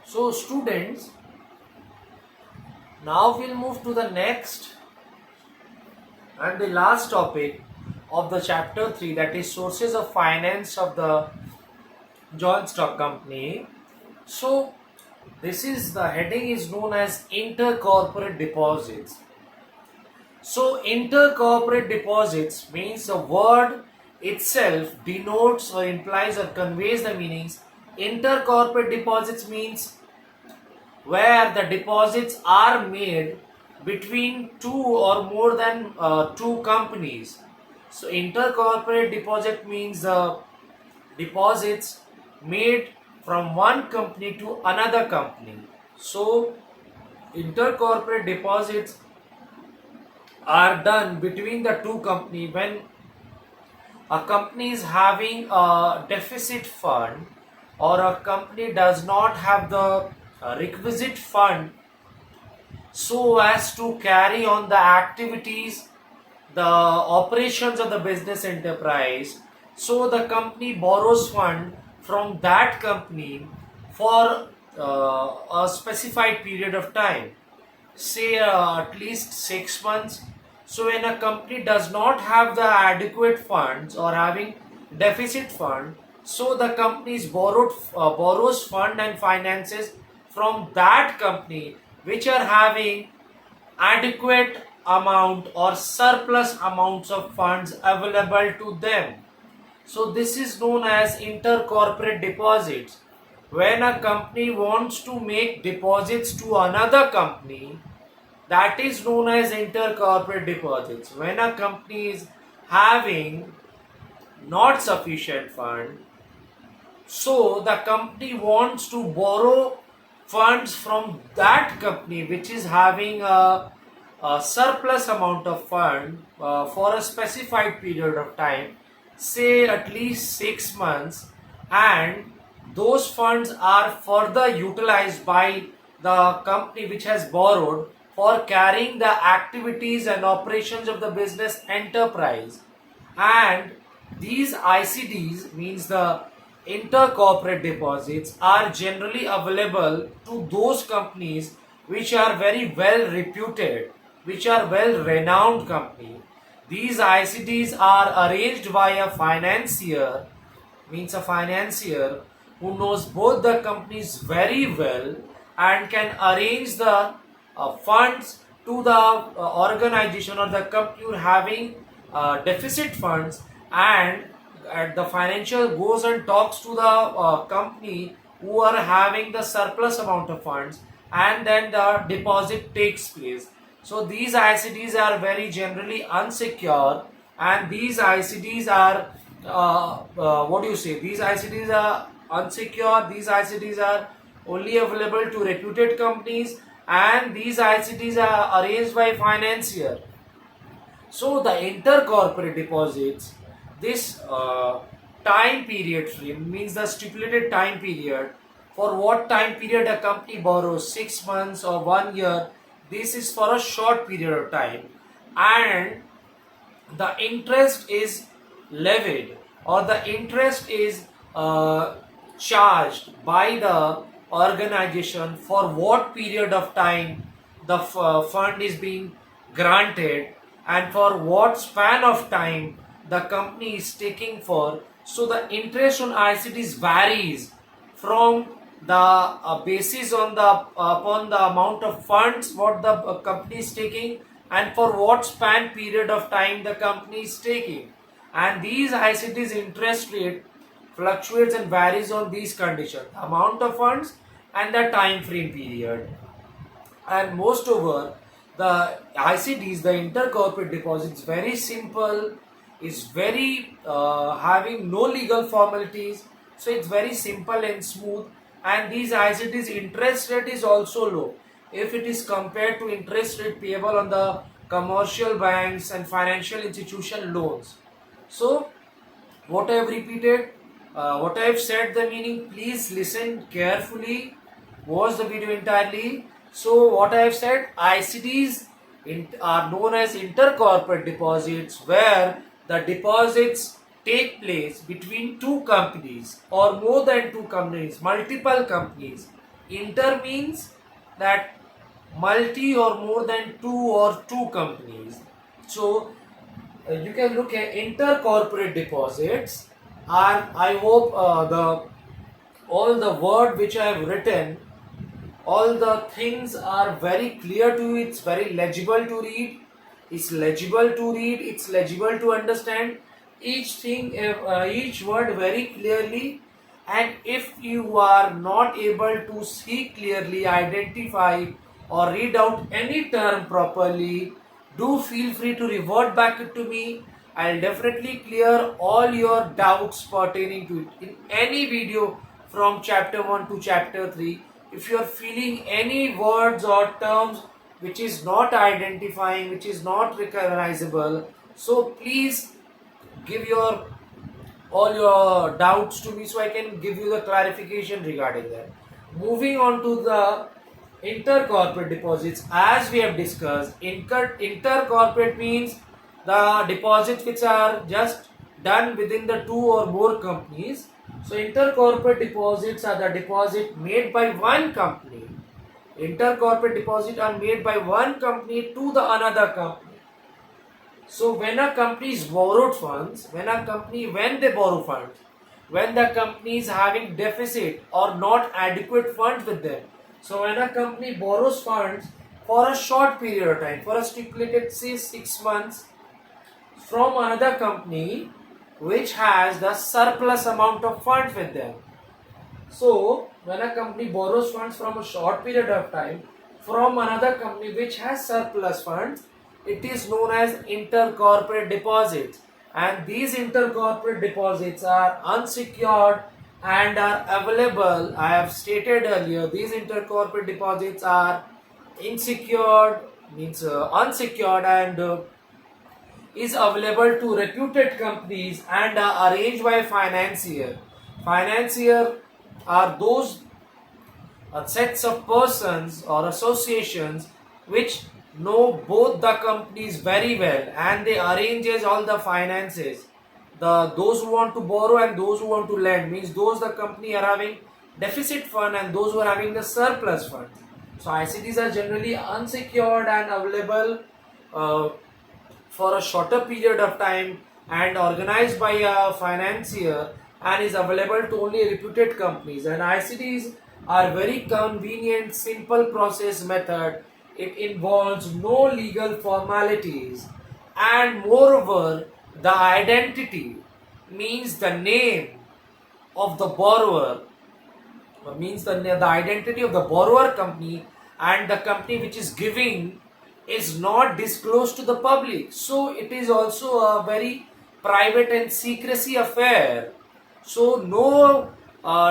So students, now we'll move to the next and the last topic of the chapter 3, that is sources of finance of the joint stock company. So this is the heading is known as intercorporate deposits. So intercorporate deposits means the word itself denotes or implies or conveys the meanings. Intercorporate deposits means where the deposits are made between two or more than two companies. So intercorporate deposit means the deposits made from one company to another company. So intercorporate deposits are done between the two company when a company is having a deficit fund or a company does not have the requisite fund so as to carry on the activities, the operations of the business enterprise. So the company borrows fund from that company for a specified period of time, say at least 6 months. So when a company does not have the adequate funds or having deficit fund, so the companies borrows fund and finances from that company which are having adequate amount or surplus amounts of funds available to them. So this is known as intercorporate deposits. When a company wants to make deposits to another company, that is known as intercorporate deposits. When a company is having not sufficient fund, so the company wants to borrow funds from that company which is having a surplus amount of fund for a specified period of time, say at least 6 months, and those funds are further utilized by the company which has borrowed for carrying the activities and operations of the business enterprise. And these ICDs, means the intercorporate deposits, are generally available to those companies which are very well reputed, which are well renowned company. These ICDs are arranged by a financier, means a financier who knows both the companies very well and can arrange the funds to the organization or the company who are having deficit funds, and the financial goes and talks to the company who are having the surplus amount of funds, and then the deposit takes place. So these ICDs are very generally unsecure, and these ICDs are what do you say? These ICDs are unsecure. These ICDs are only available to reputed companies, and these ICDs are arranged by financier. So the intercorporate deposits, this time period frame means the stipulated time period for what time period a company borrows, 6 months or 1 year. This is for a short period of time, and the interest is levied or the interest is charged by the organization for what period of time the fund is being granted and for what span of time the company is taking for. So the interest on ICDs varies from the basis on the upon the amount of funds what the company is taking and for what span period of time the company is taking. And these ICT's interest rate fluctuates and varies on these conditions, the amount of funds and the time frame period. And most over, the ICDs, the intercorporate deposits, very simple, is very having no legal formalities, so it's very simple and smooth. And these ICDs interest rate is also low if it is compared to interest rate payable on the commercial banks and financial institution loans. So what I have repeated, what I have said the meaning, please listen carefully, watch the video entirely. So what I have said, ICDs are known as intercorporate deposits where the deposits take place between two companies or more than two companies, multiple companies. Inter means that multi or more than two companies. So you can look at intercorporate deposits are, I hope the all the word which I have written, all the things are very clear to you. It's very legible to read. It's legible to read. It's legible to understand each thing, each word very clearly. And if you are not able to see clearly, identify or read out any term properly, do feel free to revert back it to me. I'll definitely clear all your doubts pertaining to it in any video from chapter 1 to chapter 3. If you are feeling any words or terms which is not identifying, which is not recognizable, so please give your all your doubts to me so I can give you the clarification regarding that. Moving on to the intercorporate deposits, as we have discussed, intercorporate means the deposits which are just done within the two or more companies. So intercorporate deposits are the deposit made by one company. Intercorporate deposits are made by one company to the another company. So when a company is borrowed funds, when they borrow funds, when the company is having deficit or not adequate funds with them. So when a company borrows funds for a short period of time, for a stipulated say 6 months, from another company which has the surplus amount of funds with them. So when a company borrows funds from a short period of time from another company which has surplus funds, it is known as intercorporate deposits. And these intercorporate deposits are unsecured and are available. I have stated earlier, these intercorporate deposits are unsecured and is available to reputed companies and are arranged by financier. Financier are those sets of persons or associations which know both the companies very well, and they arranges all the finances. Those who want to borrow and those who want to lend, means those the company are having deficit fund and those who are having the surplus fund. So ICDs are generally unsecured and available for a shorter period of time and organized by a financier and is available to only reputed companies. And ICDs are very convenient, simple process method. It involves no legal formalities, and moreover the identity, means the name of the borrower, means the identity of the borrower company and the company which is giving is not disclosed to the public. So it is also a very private and secrecy affair. So no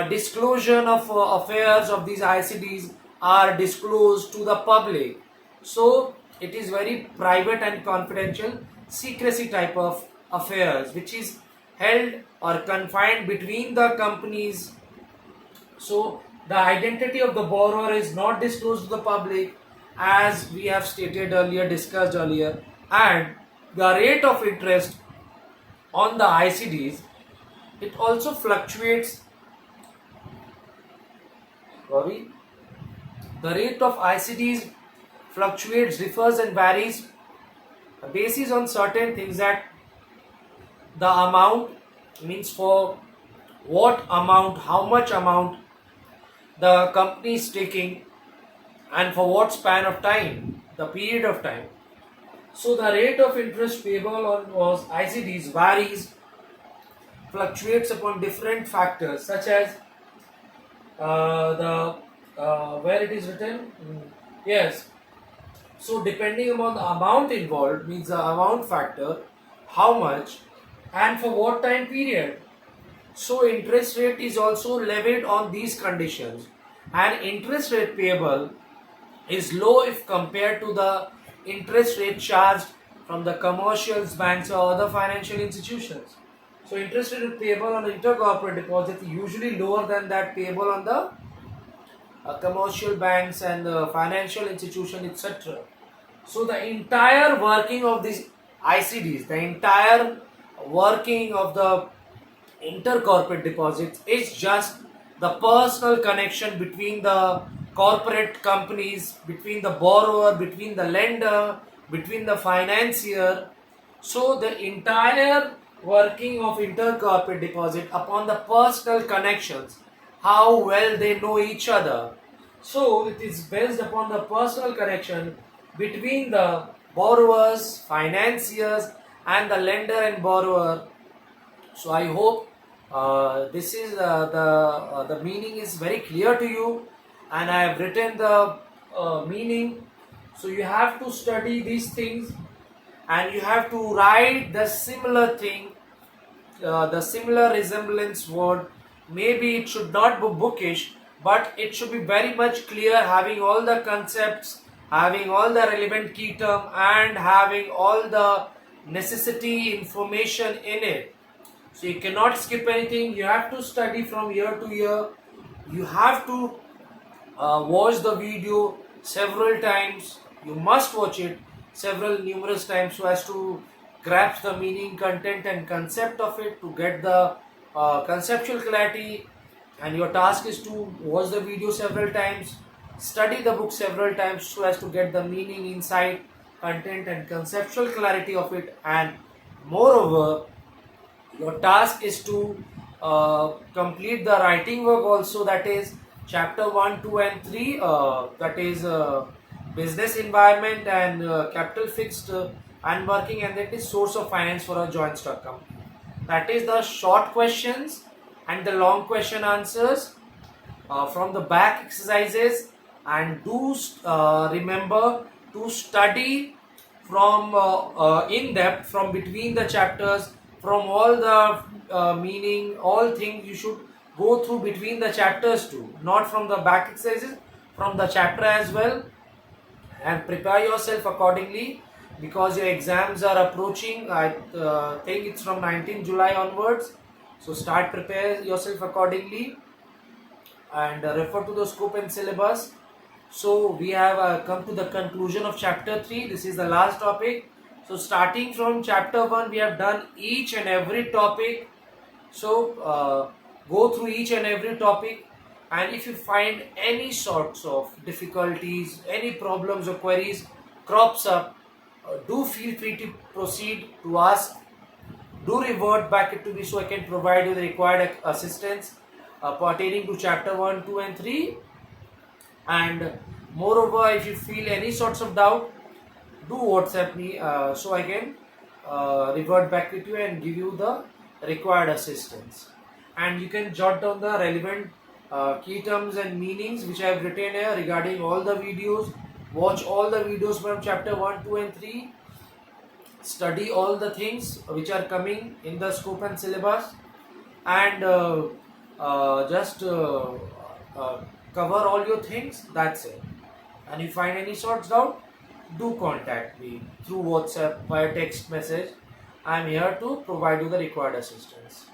disclosure of affairs of these ICDs are disclosed to the public. So it is very private and confidential secrecy type of affairs which is held or confined between the companies. So the identity of the borrower is not disclosed to the public, as we have stated earlier, discussed earlier, and the rate of interest on the ICDs, it also fluctuates. Sorry, the rate of ICDs fluctuates, differs, and varies basis on certain things, that the amount, means for what amount, how much amount the company is taking, and for what span of time, the period of time. So the rate of interest payable on ICDs varies, fluctuates upon different factors such as the where it is written. Yes. So depending upon the amount involved, means the amount factor, how much, and for what time period. So interest rate is also levied on these conditions, and interest rate payable is low if compared to the interest rate charged from the commercials, banks, or other financial institutions. So interest rate payable on intercorporate deposits is usually lower than that payable on the commercial banks and financial institution, etc. So the entire working of these ICDs, the entire working of the intercorporate deposits is just the personal connection between the corporate companies, between the borrower, between the lender, between the financier. So the entire working of intercorporate deposit upon the personal connections, how well they know each other. So it is based upon the personal connection between the borrowers, financiers, and the lender and borrower. So I hope this is the meaning is very clear to you, and I have written the meaning. So you have to study these things, and you have to write the similar thing, the similar resemblance word. Maybe it should not be bookish, but it should be very much clear, having all the concepts, having all the relevant key term, and having all the necessity information in it. So you cannot skip anything. You have to study from year to year. You have to watch the video several times. You must watch it several numerous times so as to grasp the meaning, content, and concept of it, to get the conceptual clarity. And your task is to watch the video several times, study the book several times so as to get the meaning, insight, content, and conceptual clarity of it. And moreover, your task is to complete the writing work also, that is chapter 1, 2, and 3, that is business environment and capital fixed and working, and that is source of finance for a joint stock company. That is the short questions and the long question answers from the back exercises. And do remember to study from in depth from between the chapters, from all the meaning, all things you should go through between the chapters too, not from the back exercises, from the chapter as well. And prepare yourself accordingly, because your exams are approaching. I think it's from 19 July onwards. So start prepare yourself accordingly, and refer to the scope and syllabus. So we have come to the conclusion of chapter 3. This is the last topic. So starting from chapter 1, we have done each and every topic. So go through each and every topic, and if you find any sorts of difficulties, any problems or queries crops up, do feel free to proceed to ask. Do revert back it to me so I can provide you the required assistance pertaining to chapter 1, 2, and 3. And moreover, if you feel any sorts of doubt, do WhatsApp me so I can revert back with you and give you the required assistance. And you can jot down the relevant key terms and meanings which I have written here regarding all the videos. Watch all the videos from chapter 1, 2, and 3. Study all the things which are coming in the scope and syllabus, and just cover all your things. That's it. And if you find any sorts doubt, do contact me through WhatsApp, via text message. I am here to provide you the required assistance.